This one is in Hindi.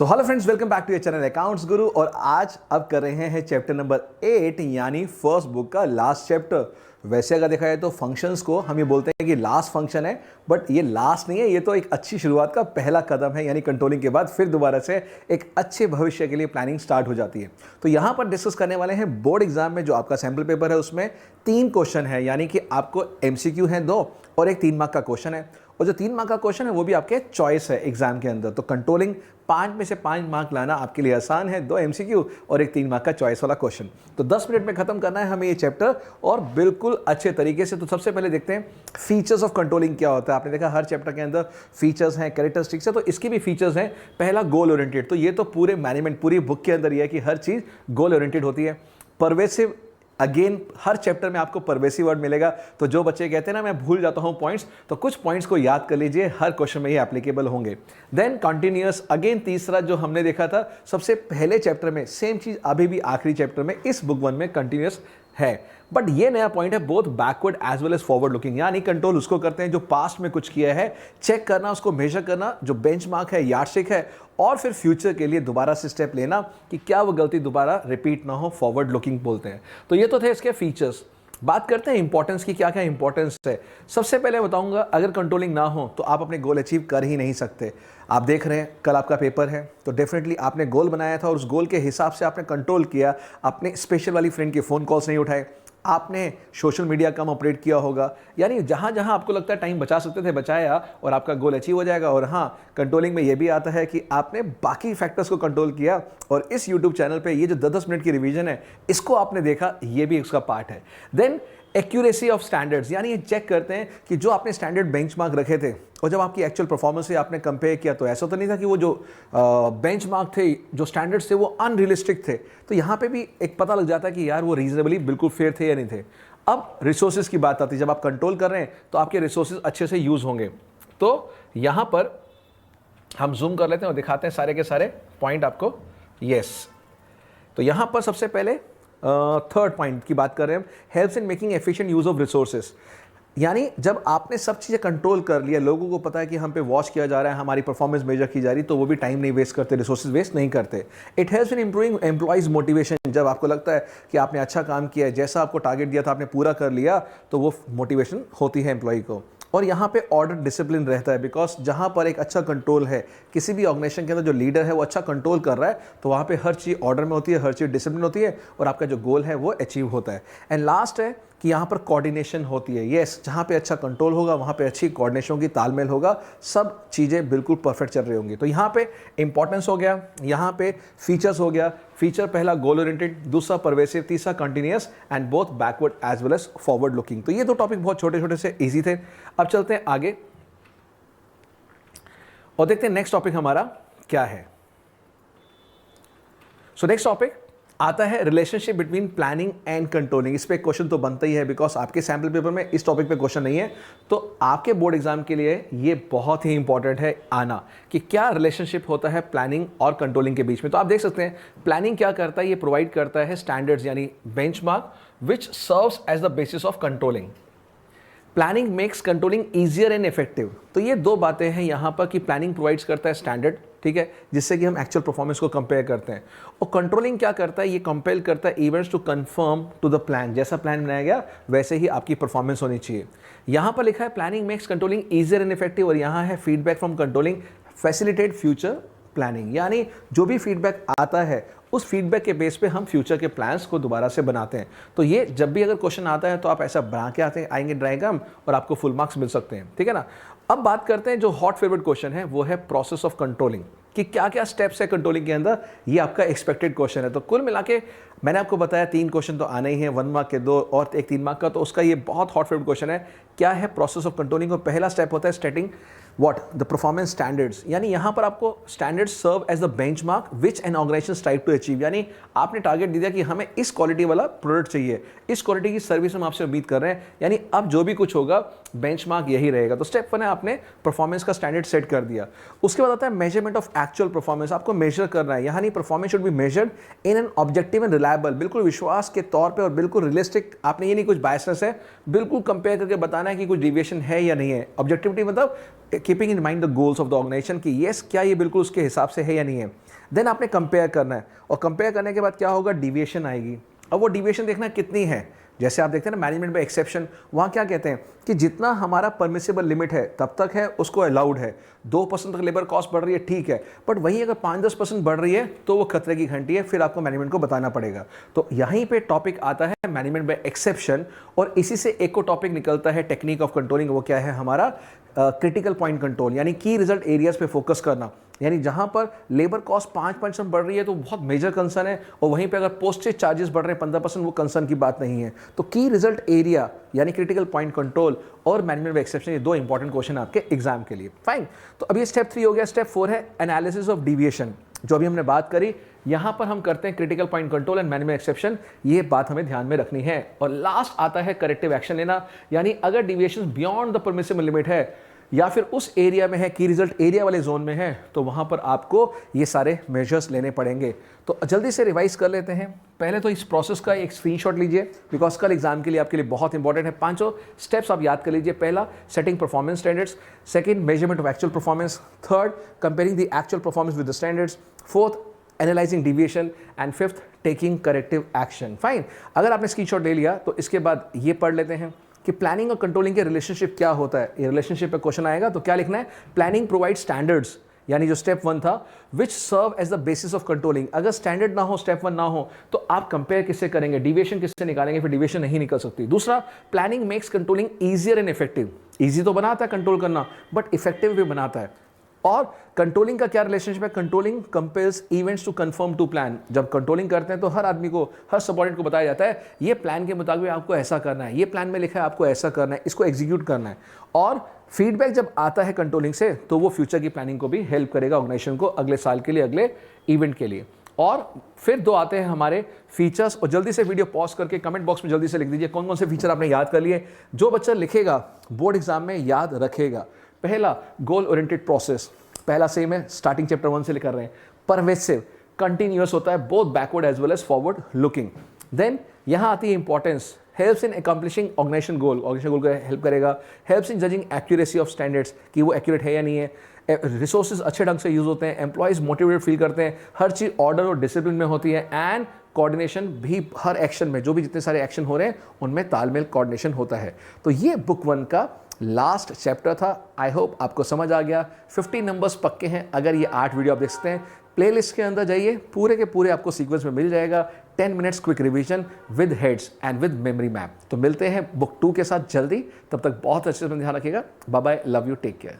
So hello friends, welcome back to your channel accounts Guru. और आज अब कर रहे हैं चैप्टर नंबर 8 यानी फर्स्ट बुक का लास्ट चैप्टर। वैसे अगर देखा जाए तो फंक्शंस को हम ये बोलते हैं कि लास्ट फंक्शन है, बट ये लास्ट नहीं है, ये तो एक अच्छी शुरुआत का पहला कदम है। यानी कंट्रोलिंग के बाद फिर दोबारा से एक अच्छे भविष्य के लिए प्लानिंग स्टार्ट हो जाती है। तो यहाँ पर डिस्कस करने वाले हैं बोर्ड एग्जाम में जो आपका सैम्पल पेपर है उसमें 3 क्वेश्चन है, यानी कि आपको MCQ है 2 और एक 3 मार्क का क्वेश्चन है। और जो 3 मार्क का क्वेश्चन है वो भी आपके चॉइस है एग्जाम के अंदर। तो कंट्रोलिंग 5 में से 5 मार्क लाना आपके लिए आसान है, 2 MCQ और एक 3 मार्क का चॉइस वाला क्वेश्चन। तो 10 मिनट में खत्म करना है हमें ये चैप्टर और बिल्कुल अच्छे तरीके से। तो सबसे पहले देखते हैं फीचर्स ऑफ कंट्रोलिंग क्या होता है। आपने देखा हर चैप्टर के अंदर फीचर्स हैं, कैरेक्टरिस्टिक्स है, तो इसके भी फीचर्स हैं। पहला गोल ओरिएंटेड, तो ये तो पूरे मैनेजमेंट पूरी बुक के अंदर ये है कि हर चीज़ गोल ओरिएंटेड होती है। परवेसिव, अगेन हर चैप्टर में आपको परवेसिव वर्ड मिलेगा। तो जो बच्चे कहते हैं ना मैं भूल जाता हूं पॉइंट्स, तो कुछ पॉइंट्स को याद कर लीजिए, हर क्वेश्चन में ये एप्लीकेबल होंगे। देन कंटिन्यूअस, अगेन तीसरा जो हमने देखा था सबसे पहले चैप्टर में, सेम चीज अभी भी आखिरी चैप्टर में इस बुक 1 में कंटिन्यूअस है। बट ये नया पॉइंट है, both backward as well as forward looking. यानी कंट्रोल उसको करते हैं जो पास्ट में कुछ किया है, चेक करना, उसको मेजर करना, जो बेंचमार्क है, यार्डस्टिक है, और फिर फ्यूचर के लिए दोबारा से स्टेप लेना कि क्या वो गलती दोबारा रिपीट ना हो, फॉरवर्ड लुकिंग बोलते हैं। तो ये तो थे इसके फीचर्स। बात करते हैं इंपॉर्टेंस की, क्या क्या इंपॉर्टेंस है। सबसे पहले बताऊंगा, अगर कंट्रोलिंग ना हो तो आप अपने गोल अचीव कर ही नहीं सकते। आप देख रहे हैं कल आपका पेपर है, तो डेफिनेटली आपने गोल बनाया था और उस गोल के हिसाब से आपने कंट्रोल किया। आपने स्पेशल वाली फ्रेंड के फ़ोन कॉल्स नहीं उठाए, आपने सोशल मीडिया कम ऑपरेट किया होगा, यानी जहाँ जहाँ आपको लगता है टाइम बचा सकते थे बचाया और आपका गोल अचीव हो जाएगा। और हाँ, कंट्रोलिंग में ये भी आता है कि आपने बाकी फैक्टर्स को कंट्रोल किया और इस यूट्यूब चैनल पे ये जो 10-10 मिनट की रिवीजन है इसको आपने देखा, ये भी उसका पार्ट है। देन एक्यूरेसी ऑफ स्टैंडर्ड्स, यानी ये चेक करते हैं कि जो आपने स्टैंडर्ड बेंचमार्क रखे थे और जब आपकी एक्चुअल परफॉर्मेंस से आपने कंपेयर किया तो ऐसा तो नहीं था कि वो जो बेंचमार्क थे, जो स्टैंडर्ड्स थे वो अनरियलिस्टिक थे। तो यहाँ पे भी एक पता लग जाता है कि यार वो रीजनेबली बिल्कुल फेयर थे या नहीं थे। अब रिसोर्सेज की बात आती है, जब आप कंट्रोल कर रहे हैं तो आपके रिसोर्सेज अच्छे से यूज होंगे। तो यहाँ पर हम जूम कर लेते हैं और दिखाते हैं सारे के सारे पॉइंट आपको। यस, तो यहाँ पर सबसे पहले थर्ड पॉइंट की बात कर रहे हैं, helps in making efficient use of resources. यानी जब आपने सब चीज़ें कंट्रोल कर लिया, लोगों को पता है कि हम पे वॉच किया जा रहा है, हमारी परफॉर्मेंस मेजर की जा रही, तो वो भी टाइम नहीं वेस्ट करते, रिसोर्सेज वेस्ट नहीं करते। It helps in improving employees motivation. जब आपको लगता है कि आपने अच्छा काम किया है, जैसा आपको टारगेट दिया था आपने पूरा कर लिया, तो वो मोटिवेशन होती है एम्प्लॉय को। और यहाँ पे ऑर्डर डिसिप्लिन रहता है, बिकॉज जहाँ पर एक अच्छा कंट्रोल है, किसी भी ऑर्गेनाइजेशन के अंदर जो लीडर है वो अच्छा कंट्रोल कर रहा है, तो वहाँ पे हर चीज़ ऑर्डर में होती है, हर चीज़ डिसिप्लिन होती है और आपका जो गोल है वो अचीव होता है। एंड लास्ट है कि यहाँ पर कोऑर्डिनेशन होती है। यस, जहाँ पे अच्छा कंट्रोल होगा वहाँ पे अच्छी कोऑर्डिनेशन होगी, तालमेल होगा, सब चीज़ें बिल्कुल परफेक्ट चल रही होंगी। तो यहाँ पे इंपॉर्टेंस हो गया, यहाँ पे फीचर्स हो गया। फीचर पहला गोल ओरिएंटेड, दूसरा परवेसिव, तीसरा continuous and both backward as well as forward looking. तो ये 2 टॉपिक बहुत छोटे छोटे से ईजी थे। अब चलते हैं आगे और देखते हैं नेक्स्ट टॉपिक हमारा क्या है। सो नेक्स्ट टॉपिक आता है relationship between planning and controlling. इस पे क्वेश्चन तो बनता ही है, बिकॉज आपके सैम्पल पेपर में इस टॉपिक पे क्वेश्चन नहीं है। तो आपके बोर्ड एग्जाम के लिए ये बहुत ही इंपॉर्टेंट है आना कि क्या रिलेशनशिप होता है प्लानिंग और कंट्रोलिंग के बीच में। तो आप देख सकते हैं प्लानिंग क्या करता है, ये प्रोवाइड करता है स्टैंडर्ड्स यानी benchmark which serves as the basis of controlling. Planning makes controlling easier and effective. तो ये 2 बातें हैं यहाँ पर कि प्लानिंग प्रोवाइड्स करता है स्टैंडर्ड, ठीक है, जिससे कि हम एक्चुअल परफॉर्मेंस को कंपेयर करते हैं। और कंट्रोलिंग क्या करता है, ये कंपेल करता है events to confirm to the plan. जैसा प्लान बनाया गया वैसे ही आपकी परफॉर्मेंस होनी चाहिए। यहाँ पर लिखा है planning makes controlling easier and effective, और यहाँ है feedback from controlling facilitate future planning. यानी जो भी फीडबैक आता है उस फीडबैक के बेस पे हम फ्यूचर के प्लान्स को दोबारा से बनाते हैं। तो ये जब भी अगर क्वेश्चन आता है तो आप ऐसा बना के आएंगे डायग्राम और आपको फुल मार्क्स मिल सकते हैं, ठीक है ना। अब बात करते हैं जो हॉट फेवरेट क्वेश्चन है, वो है प्रोसेस ऑफ कंट्रोलिंग, कि क्या क्या स्टेप्स है कंट्रोलिंग के अंदर। ये आपका एक्सपेक्टेड क्वेश्चन है। तो कुल मिला के मैंने आपको बताया 3 क्वेश्चन तो आने ही हैं, 1 मार्क के 2 और एक 3 मार्क का, तो उसका ये बहुत हॉट फेवरेट क्वेश्चन है। क्या है प्रोसेस ऑफ कंट्रोलिंग? और पहला स्टेप होता है stating what the performance standards. यानी यहाँ पर आपको standards serve as the benchmark which an organisation strive to achieve. यानी आपने टारगेट दिया कि हमें इस क्वालिटी वाला प्रोडक्ट चाहिए, इस क्वालिटी की सर्विस हम आपसे उम्मीद कर रहे हैं, यानी अब जो भी कुछ होगा बेंचमार्क यही रहेगा। तो स्टेप 1 है, आपने परफॉर्मेंस का स्टैंडर्ड सेट कर दिया। उसके बाद आता है मेजरमेंट ऑफ एक्चुअल परफॉर्मेंस। आपको मेजर करना है, यहाँ नहीं, performance should be measured in an objective and reliable, बिल्कुल विश्वास के तौर पे और बिल्कुल रियलिस्टिक। आपने ये नहीं कुछ बायसनेस है, बिल्कुल कंपेयर करके बताना है कि कुछ डिविएशन है या नहीं है। ऑब्जेक्टिविटी मतलब keeping in mind the goals of the organisation कि यस क्या ये बिल्कुल उसके हिसाब से है या नहीं है। देन आपने कंपेयर करना है, और कंपेयर करने के बाद क्या होगा, डिविएशन आएगी। अब वो डिविएशन देखना कितनी है, जैसे आप देखते हैं ना मैनेजमेंट में एक्सेप्शन, वहाँ क्या कहते हैं कि जितना हमारा परमिसिबल लिमिट है तब तक है, उसको अलाउड है। 2% तक लेबर कॉस्ट बढ़ रही है, ठीक है, बट वहीं अगर 5-10% बढ़ रही है तो वो खतरे की घंटी है, फिर आपको मैनेजमेंट को बताना पड़ेगा। तो यहीं पे टॉपिक आता है मैनेजमेंट बाय एक्सेप्शन, और इसी से एक को टॉपिक निकलता है टेक्निक ऑफ कंट्रोलिंग। वो क्या है हमारा क्रिटिकल पॉइंट कंट्रोल, यानी की रिजल्ट एरियाज पे फोकस करना। यानी जहां पर लेबर कॉस्ट 5% बढ़ रही है तो बहुत मेजर कंसर्न है, और वहीं पे अगर पोस्टेज चार्जेस बढ़ रहे हैं 15%, वो कंसर्न की बात नहीं है। तो की रिजल्ट एरिया यानी क्रिटिकल पॉइंट कंट्रोल और मैनेजमेंट बाय एक्सेप्शन, ये 2 इंपॉर्टेंट क्वेश्चन आपके एग्जाम के लिए। फाइन, तो अभी स्टेप 3 हो गया। स्टेप 4 है एनालिसिस ऑफ डिविएशन, जो अभी हमने बात करी। यहां पर हम करते हैं critical point control and management exception, ये बात हमें ध्यान में रखनी है। और लास्ट आता है करेक्टिव एक्शन लेना, यानी अगर deviation beyond the permissible limit है या फिर उस एरिया में है, की रिजल्ट एरिया वाले जोन में है, तो वहां पर आपको ये सारे मेजर्स लेने पड़ेंगे। तो जल्दी से रिवाइज कर लेते हैं। पहले तो इस प्रोसेस का एक स्क्रीनशॉट लीजिए, बिकॉज कल एग्जाम के लिए आपके लिए बहुत इंपॉर्टेंट है। 5 स्टेप्स आप याद कर लीजिए। पहला, setting performance standards. Second, measurement of actual performance. Third, comparing the actual performance with the standards. Fourth, analysing deviation. And fifth, taking corrective action. Fine, अगर आपने स्क्रीनशॉट ले लिया तो इसके बाद ये पढ़ लेते हैं कि प्लानिंग और कंट्रोलिंग के रिलेशनशिप क्या होता है। ये रिलेशनशिप पे क्वेश्चन आएगा तो क्या लिखना है, प्लानिंग प्रोवाइड स्टैंडर्ड्स, यानी जो स्टेप 1 था, which serve as the basis of controlling. अगर स्टैंडर्ड ना हो, स्टेप 1 ना हो, तो आप कंपेयर किससे करेंगे, डिविएशन किससे निकालेंगे, फिर डिविएशन नहीं निकल सकती। दूसरा, planning makes controlling easier and effective. Easy तो बनाता है कंट्रोल करना, बट इफेक्टिव भी बनाता है। और कंट्रोलिंग का क्या रिलेशनशिप है, controlling compels events to confirm to plan. जब कंट्रोलिंग करते हैं तो हर आदमी को, हर सबऑर्डिनेट को बताया जाता है ये प्लान के मुताबिक आपको ऐसा करना है, ये प्लान में लिखा है आपको ऐसा करना है, इसको एग्जीक्यूट करना है। और फीडबैक जब आता है कंट्रोलिंग से तो वो फ्यूचर की प्लानिंग को भी हेल्प करेगा ऑर्गेनाइजेशन को, अगले साल के लिए, अगले इवेंट के लिए। और फिर 2 आते हैं हमारे फीचर्स, और जल्दी से वीडियो पॉज करके कमेंट बॉक्स में जल्दी से लिख दीजिए कौन कौन से फीचर आपने याद कर लिए, जो बच्चा लिखेगा बोर्ड एग्जाम में याद रखेगा। पहला, गोल ओरिएंटेड प्रोसेस। पहला सेम है, स्टार्टिंग चैप्टर 1 से कर रहे हैं। परवेसिव, कंटिन्यूअस होता है, both backward as well as forward looking. Then यहां आती है importance, helps in accomplishing organisation goal, organisation goal को हेल्प करेगा। Helps in judging accuracy of standards, कि वो एक्यूरेट है या नहीं है। रिसोर्सेज अच्छे ढंग से यूज होते हैं, एम्प्लॉइज मोटिवेटेड फील करते हैं, हर चीज ऑर्डर और डिसिप्लिन में होती है। एंड कोऑर्डिनेशन भी, हर एक्शन में, जो भी जितने सारे एक्शन हो रहे हैं उनमें तालमेल, कोऑर्डिनेशन होता है। तो ये बुक 1 का लास्ट चैप्टर था। आई होप आपको समझ आ गया। 50 नंबर्स पक्के हैं अगर ये 8 वीडियो आप देख सकते हैं। प्लेलिस्ट के अंदर जाइए, पूरे के पूरे आपको सीक्वेंस में मिल जाएगा। 10 minutes quick revision with heads and with memory map. तो मिलते हैं बुक 2 के साथ जल्दी, तब तक बहुत अच्छे से ध्यान रखिएगा। Bye bye, love you, take care.